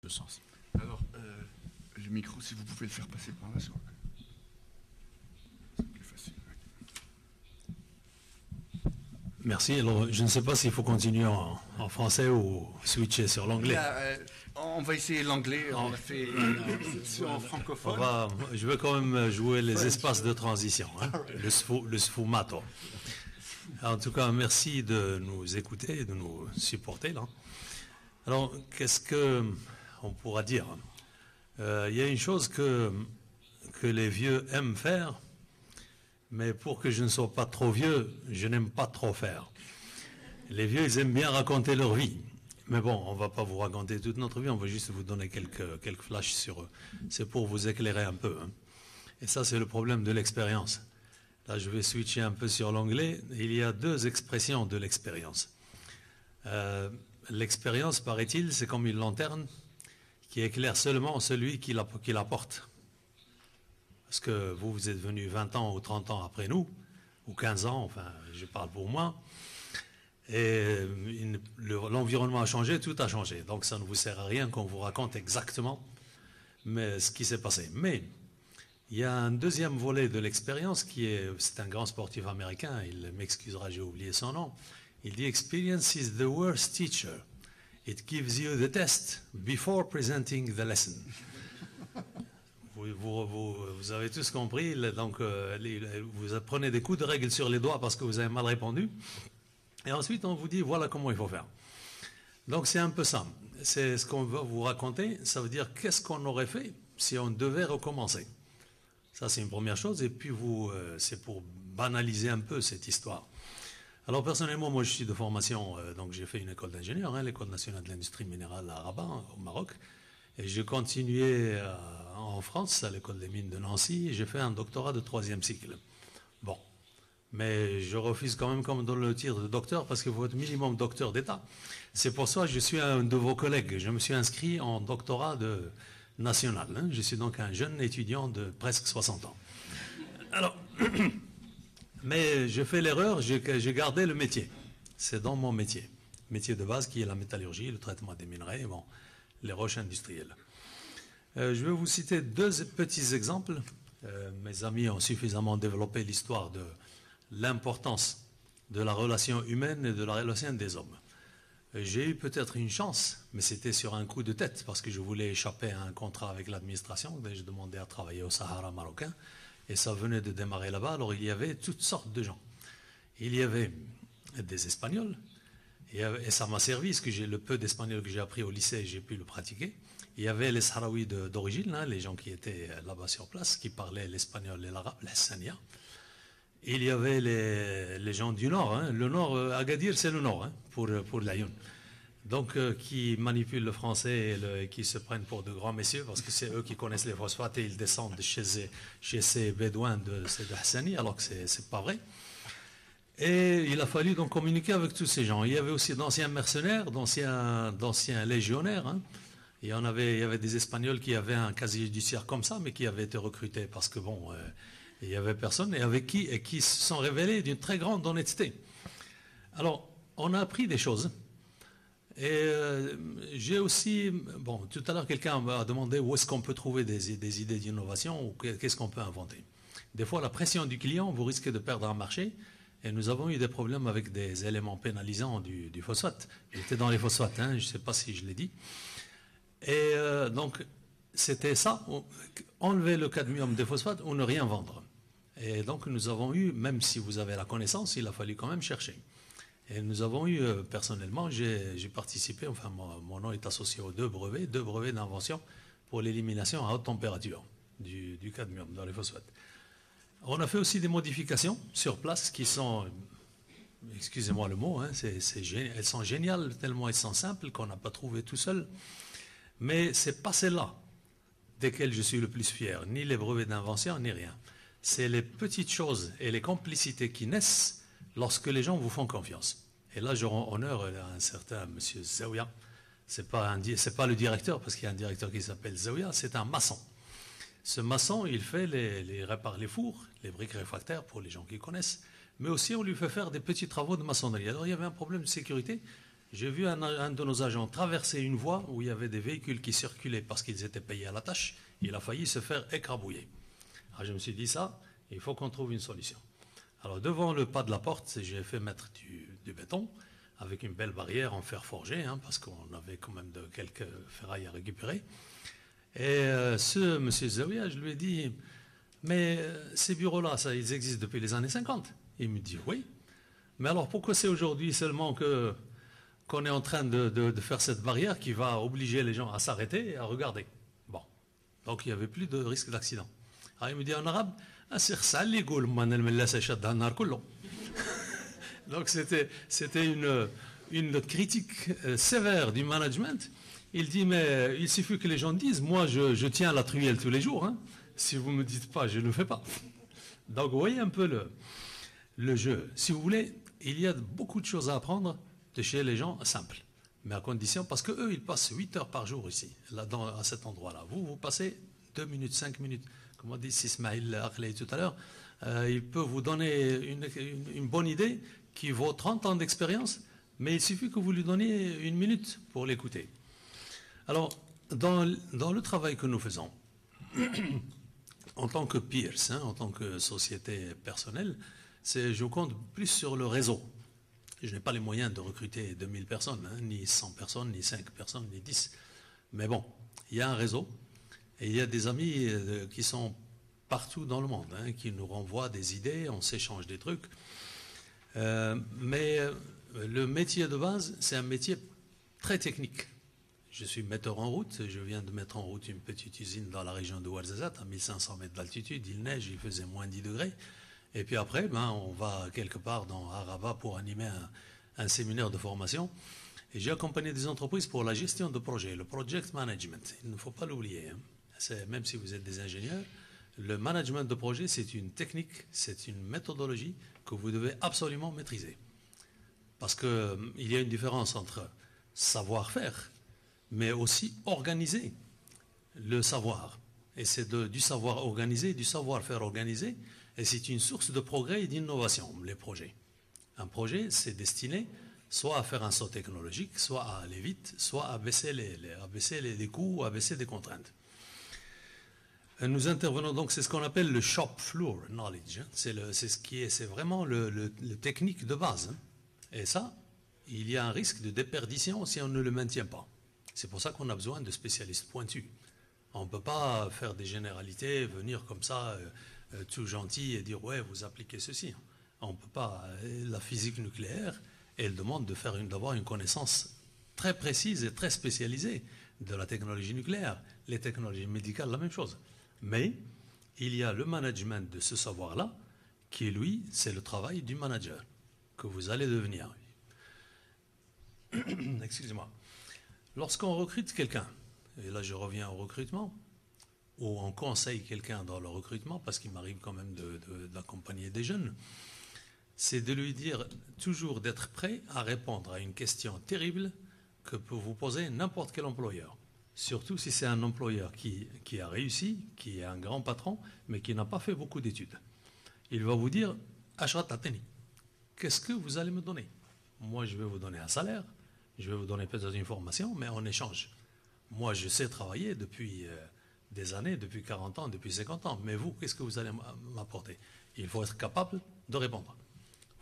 Le sens. Alors, le micro, si vous pouvez le faire passer par là, c'est plus facile. Merci. Alors, je ne sais pas s'il faut continuer en français ou switcher sur l'anglais. On va essayer l'anglais, on l'a fait en francophone. Je vais quand même jouer les espaces de transition, hein, le sfumato. En tout cas, merci de nous écouter et de nous supporter là. Alors, qu'est-ce qu'on pourra dire? Il y a une chose que les vieux aiment faire, mais pour que je ne sois pas trop vieux, je n'aime pas trop faire. Les vieux, ils aiment bien raconter leur vie. Mais bon, on ne va pas vous raconter toute notre vie, on va juste vous donner quelques flashs sur eux. C'est pour vous éclairer un peu. Hein. Et ça, c'est le problème de l'expérience. Là, je vais switcher un peu sur l'anglais. Il y a deux expressions de l'expérience. L'expérience, paraît-il, c'est comme une lanterne qui éclaire seulement celui qui la porte. Parce que vous êtes venus 20 ans ou 30 ans après nous, ou 15 ans, enfin, je parle pour moi, et l'environnement a changé, tout a changé. Donc ça ne vous sert à rien qu'on vous raconte exactement ce qui s'est passé. Mais il y a un deuxième volet de l'expérience c'est un grand sportif américain, il m'excusera, j'ai oublié son nom. Il dit « Experience is the worst teacher. It gives you the test before presenting the lesson. » Vous avez tous compris, donc vous prenez des coups de règle sur les doigts parce que vous avez mal répondu. Et ensuite, on vous dit, voilà comment il faut faire. Donc c'est un peu ça. C'est ce qu'on va vous raconter. Ça veut dire qu'est-ce qu'on aurait fait si on devait recommencer. Ça, c'est une première chose. Et puis, c'est pour banaliser un peu cette histoire. Alors, personnellement, moi, je suis de formation, donc j'ai fait une école d'ingénieur, hein, l'École nationale de l'industrie minérale à Rabat, au Maroc. Et j'ai continué en France, à l'École des mines de Nancy, et j'ai fait un doctorat de 3e cycle. Bon. Mais je refuse quand même comme dans le titre de docteur parce que vous êtes minimum docteur d'État. C'est pour ça que je suis un de vos collègues. Je me suis inscrit en doctorat national. Hein. Je suis donc un jeune étudiant de presque 60 ans. Alors, mais j'ai fait l'erreur, j'ai gardé le métier. C'est dans mon métier. Métier de base qui est la métallurgie, le traitement des minerais, bon, les roches industrielles. Je vais vous citer deux petits exemples. Mes amis ont suffisamment développé l'histoire de l'importance de la relation humaine et de la relation des hommes. J'ai eu peut-être une chance, mais c'était sur un coup de tête, parce que je voulais échapper à un contrat avec l'administration, je demandais à travailler au Sahara marocain, et ça venait de démarrer là-bas, alors il y avait toutes sortes de gens. Il y avait des Espagnols, et ça m'a servi, parce que le peu d'espagnol que j'ai appris au lycée, j'ai pu le pratiquer. Il y avait les Sahraouis d'origine, hein, les gens qui étaient là-bas sur place, qui parlaient l'espagnol et l'arabe, l'Hassania. Il y avait les gens du Nord. Hein. Le Nord, Agadir, c'est le Nord, hein, pour l'Ayoun. Donc, qui manipulent le français et qui se prennent pour de grands messieurs, parce que c'est eux qui connaissent les phosphates et ils descendent chez ces bédouins de Hassani, alors que c'est pas vrai. Et il a fallu donc communiquer avec tous ces gens. Il y avait aussi d'anciens mercenaires, d'anciens légionnaires. Hein. Il y avait des Espagnols qui avaient un casier judiciaire comme ça, mais qui avaient été recrutés parce que, bon, il n'y avait personne, et qui se sont révélés d'une très grande honnêteté. Alors, on a appris des choses. Et j'ai aussi... Bon, tout à l'heure, quelqu'un m'a demandé où est-ce qu'on peut trouver des idées d'innovation ou qu'est-ce qu'on peut inventer. Des fois, la pression du client, vous risquez de perdre un marché. Et nous avons eu des problèmes avec des éléments pénalisants du phosphate. J'étais dans les phosphates, hein, je ne sais pas si je l'ai dit. Et donc, c'était ça, enlever le cadmium des phosphates ou ne rien vendre. Et donc, nous avons eu, même si vous avez la connaissance, il a fallu quand même chercher. Et nous avons eu, personnellement, j'ai participé, enfin, mon nom est associé aux deux brevets d'invention pour l'élimination à haute température du cadmium dans les phosphates. On a fait aussi des modifications sur place qui sont, excusez-moi le mot, hein, elles sont géniales, tellement elles sont simples qu'on n'a pas trouvé tout seul. Mais ce n'est pas celles-là desquelles je suis le plus fier, ni les brevets d'invention, ni rien. C'est les petites choses et les complicités qui naissent lorsque les gens vous font confiance. Et là, je rends honneur à un certain M. Zaouia. Ce n'est pas le directeur, parce qu'il y a un directeur qui s'appelle Zaouia, c'est un maçon. Ce maçon, il fait répare les fours, les briques réfractaires pour les gens qui connaissent, mais aussi on lui fait faire des petits travaux de maçonnerie. Alors il y avait un problème de sécurité, J'ai vu un de nos agents traverser une voie où il y avait des véhicules qui circulaient parce qu'ils étaient payés à la tâche. Il a failli se faire écrabouiller. Alors je me suis dit ça, il faut qu'on trouve une solution. Alors devant le pas de la porte, j'ai fait mettre du béton avec une belle barrière en fer forgé, hein, parce qu'on avait quand même quelques ferrailles à récupérer. Et ce monsieur Zawiya, je lui ai dit, mais ces bureaux-là, ils existent depuis les années 50. Il me dit oui. Mais alors pourquoi c'est aujourd'hui seulement qu'on est en train de faire cette barrière qui va obliger les gens à s'arrêter et à regarder? Bon. Donc il n'y avait plus de risque d'accident. Alors il me dit en arabe, donc c'était une critique sévère du management. Il dit, mais il suffit que les gens disent, moi je tiens la truelle tous les jours, hein. Si vous ne me dites pas, je ne le fais pas. Donc vous voyez un peu le jeu. Si vous voulez, il y a beaucoup de choses à apprendre de chez les gens simples. Mais à condition, parce qu'eux, ils passent 8 heures par jour ici, à cet endroit-là. Vous passez 2 minutes, 5 minutes. Comme on dit Ismail Akhlei tout à l'heure, il peut vous donner une bonne idée qui vaut 30 ans d'expérience, mais il suffit que vous lui donniez 1 minute pour l'écouter. Alors, dans le travail que nous faisons, en tant que peers, hein, en tant que société personnelle, je compte plus sur le réseau. Je n'ai pas les moyens de recruter 2000 personnes, hein, ni 100 personnes, ni 5 personnes, ni 10. Mais bon, il y a un réseau et il y a des amis qui sont partout dans le monde, hein, qui nous renvoient des idées, on s'échange des trucs. Mais le métier de base, c'est un métier très technique. Je suis metteur en route, je viens de mettre en route une petite usine dans la région de Ouarzazate, à 1500 mètres d'altitude, il neige, il faisait moins 10 degrés. Et puis après, on va quelque part dans Araba pour animer un séminaire de formation. Et j'ai accompagné des entreprises pour la gestion de projets, le project management. Il ne faut pas l'oublier, hein. Même si vous êtes des ingénieurs, le management de projet, c'est une technique, c'est une méthodologie que vous devez absolument maîtriser. Parce qu'il y a une différence entre savoir-faire, mais aussi organiser le savoir. Et c'est du savoir organisé, du savoir-faire organisé, et c'est une source de progrès et d'innovation, les projets. Un projet, c'est destiné soit à faire un saut technologique, soit à aller vite, soit à baisser les coûts, à baisser des contraintes. Nous intervenons donc, c'est ce qu'on appelle le shop floor knowledge, hein. C'est vraiment le technique de base, hein. Et ça, il y a un risque de déperdition si on ne le maintient pas. C'est pour ça qu'on a besoin de spécialistes pointus. On ne peut pas faire des généralités, venir comme ça, tout gentil, et dire « ouais, vous appliquez ceci ». On ne peut pas. La physique nucléaire, elle demande d'avoir une connaissance très précise et très spécialisée de la technologie nucléaire. Les technologies médicales, la même chose. Mais il y a le management de ce savoir-là, qui, lui, c'est le travail du manager, que vous allez devenir. Excusez-moi. Lorsqu'on recrute quelqu'un, et là je reviens au recrutement, ou on conseille quelqu'un dans le recrutement, parce qu'il m'arrive quand même d'accompagner des jeunes, c'est de lui dire toujours d'être prêt à répondre à une question terrible que peut vous poser n'importe quel employeur. Surtout si c'est un employeur qui a réussi, qui est un grand patron, mais qui n'a pas fait beaucoup d'études. Il va vous dire « Ashrat Ateni, qu'est-ce que vous allez me donner? Moi, je vais vous donner un salaire, je vais vous donner peut-être une formation, mais en échange. Moi, je sais travailler depuis des années, depuis 40 ans, depuis 50 ans. Mais vous, qu'est-ce que vous allez m'apporter? Il faut être capable de répondre.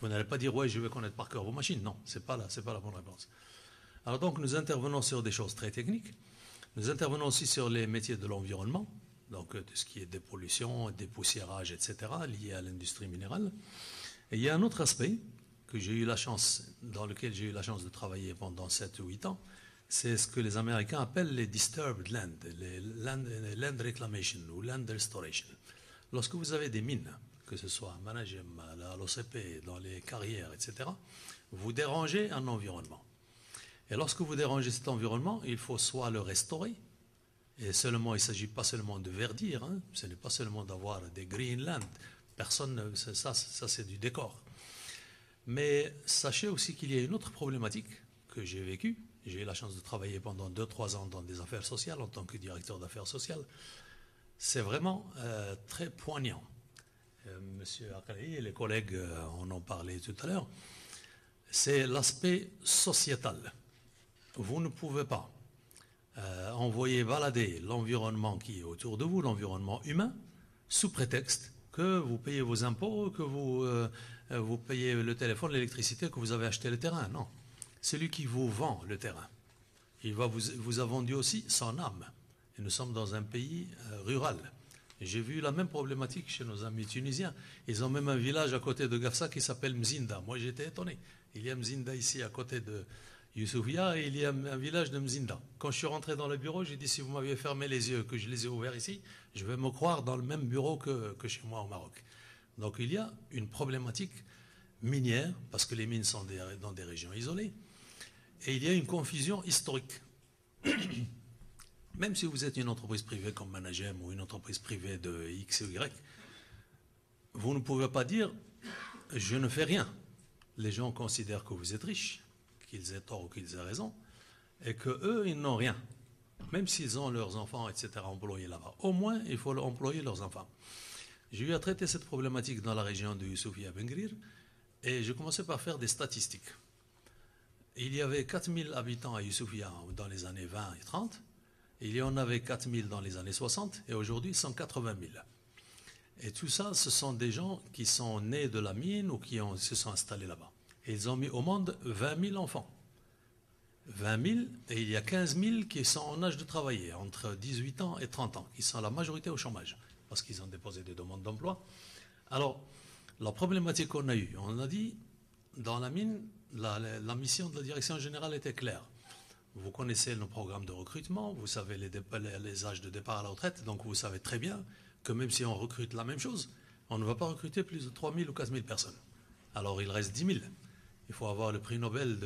Vous n'allez pas dire « ouais, je vais connaître par cœur vos machines ». Non, ce n'est pas la bonne réponse. Alors donc, nous intervenons sur des choses très techniques. Nous intervenons aussi sur les métiers de l'environnement, donc tout ce qui est dépollution, dépoussiérage, etc., lié à l'industrie minérale. Et il y a un autre aspect dans lequel j'ai eu la chance de travailler pendant 7 ou 8 ans, c'est ce que les Américains appellent les disturbed land, les land reclamation ou land restoration. Lorsque vous avez des mines, que ce soit à Managem, à l'OCP, dans les carrières, etc., vous dérangez un environnement. Et lorsque vous dérangez cet environnement, il faut soit le restaurer, et il ne s'agit pas seulement de verdir, hein, ce n'est pas seulement d'avoir des greenland, ça c'est du décor. Mais sachez aussi qu'il y a une autre problématique que j'ai vécue. J'ai eu la chance de travailler pendant 2-3 ans dans des affaires sociales en tant que directeur d'affaires sociales. C'est vraiment très poignant. Monsieur Akhlei et les collègues en ont parlé tout à l'heure. c'est l'aspect sociétal. Vous ne pouvez pas envoyer balader l'environnement qui est autour de vous, l'environnement humain, sous prétexte que vous payez vos impôts, que vous payez le téléphone, l'électricité, que vous avez acheté le terrain. Non. Celui qui vous vend le terrain, il vous a vendu aussi son âme. Et nous sommes dans un pays rural. J'ai vu la même problématique chez nos amis tunisiens. Ils ont même un village à côté de Gafsa qui s'appelle Mzinda. Moi, j'étais étonné. Il y a Mzinda ici à côté de Youssoufia et il y a un village de Mzinda. Quand je suis rentré dans le bureau, j'ai dit si vous m'aviez fermé les yeux, que je les ai ouverts ici, je vais me croire dans le même bureau que chez moi au Maroc. Donc il y a une problématique minière, parce que les mines sont dans des régions isolées, et il y a une confusion historique. Même si vous êtes une entreprise privée comme Managem ou une entreprise privée de X ou Y, vous ne pouvez pas dire « je ne fais rien ». Les gens considèrent que vous êtes riche, qu'ils aient tort ou qu'ils aient raison, et qu'eux, ils n'ont rien. Même s'ils ont leurs enfants, etc., employés là-bas. Au moins, il faut employer leurs enfants. J'ai eu à traiter cette problématique dans la région de Youssoufia Bengrir, et j'ai commencé par faire des statistiques. Il y avait 4000 habitants à Youssoufia dans les années 20 et 30, il y en avait 4000 dans les années 60, et aujourd'hui 180 000. Et tout ça, ce sont des gens qui sont nés de la mine ou qui se sont installés là-bas. Et ils ont mis au monde 20 000 enfants. 20 000, et il y a 15 000 qui sont en âge de travailler, entre 18 ans et 30 ans, qui sont la majorité au chômage, parce qu'ils ont déposé des demandes d'emploi. Alors, la problématique qu'on a eue, on a dit, dans la mine, la mission de la direction générale était claire. Vous connaissez nos programmes de recrutement, vous savez les âges de départ à la retraite, donc vous savez très bien que même si on recrute la même chose, on ne va pas recruter plus de 3 000 ou 4 000 personnes. Alors il reste 10 000. Il faut avoir le prix Nobel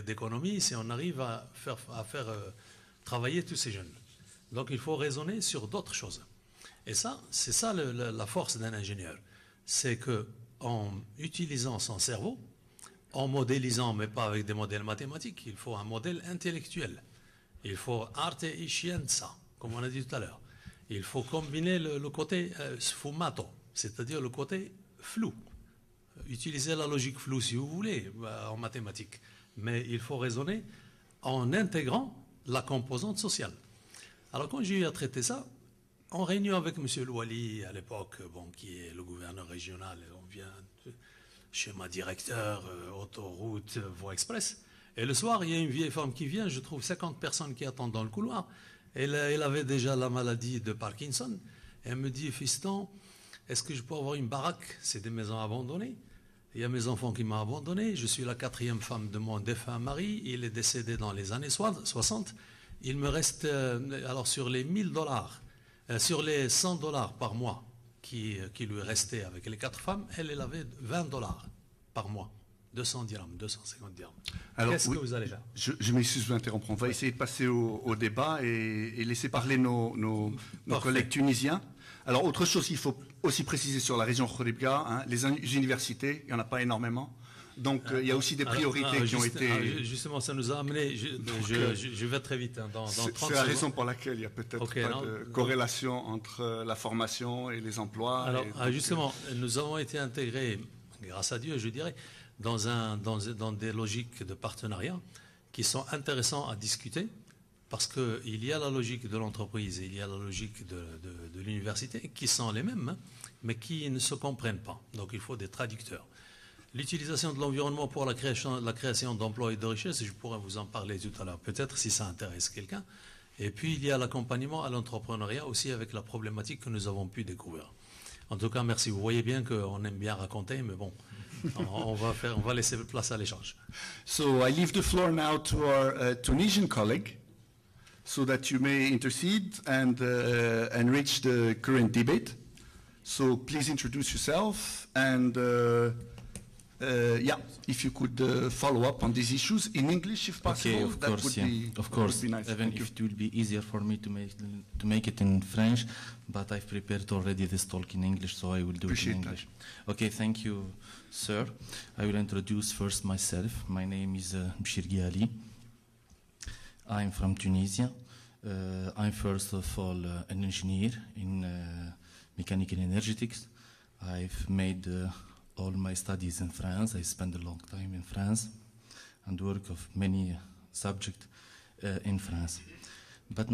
d'économie si on arrive à faire travailler tous ces jeunes. Donc il faut raisonner sur d'autres choses. Et ça, c'est ça la force d'un ingénieur. C'est qu'en utilisant son cerveau, en modélisant, mais pas avec des modèles mathématiques, il faut un modèle intellectuel. Il faut arte e scienza, comme on a dit tout à l'heure. Il faut combiner le côté sfumato, c'est-à-dire le côté flou. Utiliser la logique floue si vous voulez en mathématiques, mais il faut raisonner en intégrant la composante sociale. Alors quand j'ai eu à traiter ça, en réunion avec M. Louali à l'époque, qui est le gouverneur régional, on vient schéma directeur, autoroute, voie express, et le soir il y a une vieille femme qui vient, je trouve 50 personnes qui attendent dans le couloir, elle avait déjà la maladie de Parkinson, et elle me dit, fiston, est-ce que je peux avoir une baraque? C'est des maisons abandonnées. Il y a mes enfants qui m'ont abandonné. Je suis la 4e femme de mon défunt mari. Il est décédé dans les années 60. Il me reste, alors sur les $1000, sur les $100 par mois qui lui restaient avec les 4 femmes, elle avait $20 par mois. 200 dirhams, 250 dirhams. Qu'est-ce que vous allez faire? Je m'excuse de vous interrompre. On va essayer de passer au débat et laisser parler nos collègues tunisiens. Alors, autre chose qu'il faut aussi préciser sur la région Khouribga, les universités, il n'y en a pas énormément. Donc, il y a aussi des priorités qui ont été... Justement, ça nous a amené... Je vais très vite. Dans 30 c'est la raison pour laquelle il n'y a peut-être pas de corrélation entre la formation et les emplois. Alors, justement, nous avons été intégrés, grâce à Dieu, je dirais, dans des logiques de partenariat qui sont intéressantes à discuter. Parce qu'il y a la logique de l'entreprise et il y a la logique de l'université qui sont les mêmes, mais qui ne se comprennent pas. Donc il faut des traducteurs. L'utilisation de l'environnement pour la création d'emplois et de richesses, je pourrais vous en parler tout à l'heure, peut-être si ça intéresse quelqu'un. Et puis il y a l'accompagnement à l'entrepreneuriat aussi avec la problématique que nous avons pu découvrir. En tout cas, merci. Vous voyez bien qu'on aime bien raconter, mais bon, on va laisser place à l'échange. So I leave the floor now to our Tunisian colleague, so that you may intercede and enrich the current debate. So please introduce yourself and if you could follow up on these issues in English if possible. Okay, of course, be nice. Even if it will be easier for me to make it in French, but I've prepared already this talk in English, so I will do it in English. Okay, thank you, sir. I will introduce first myself. My name is Bshir Ghali. I'm from Tunisia. I'm first of all an engineer in mechanical energetics. I've made all my studies in France. I spent a long time in France. and work of many subjects in France. But now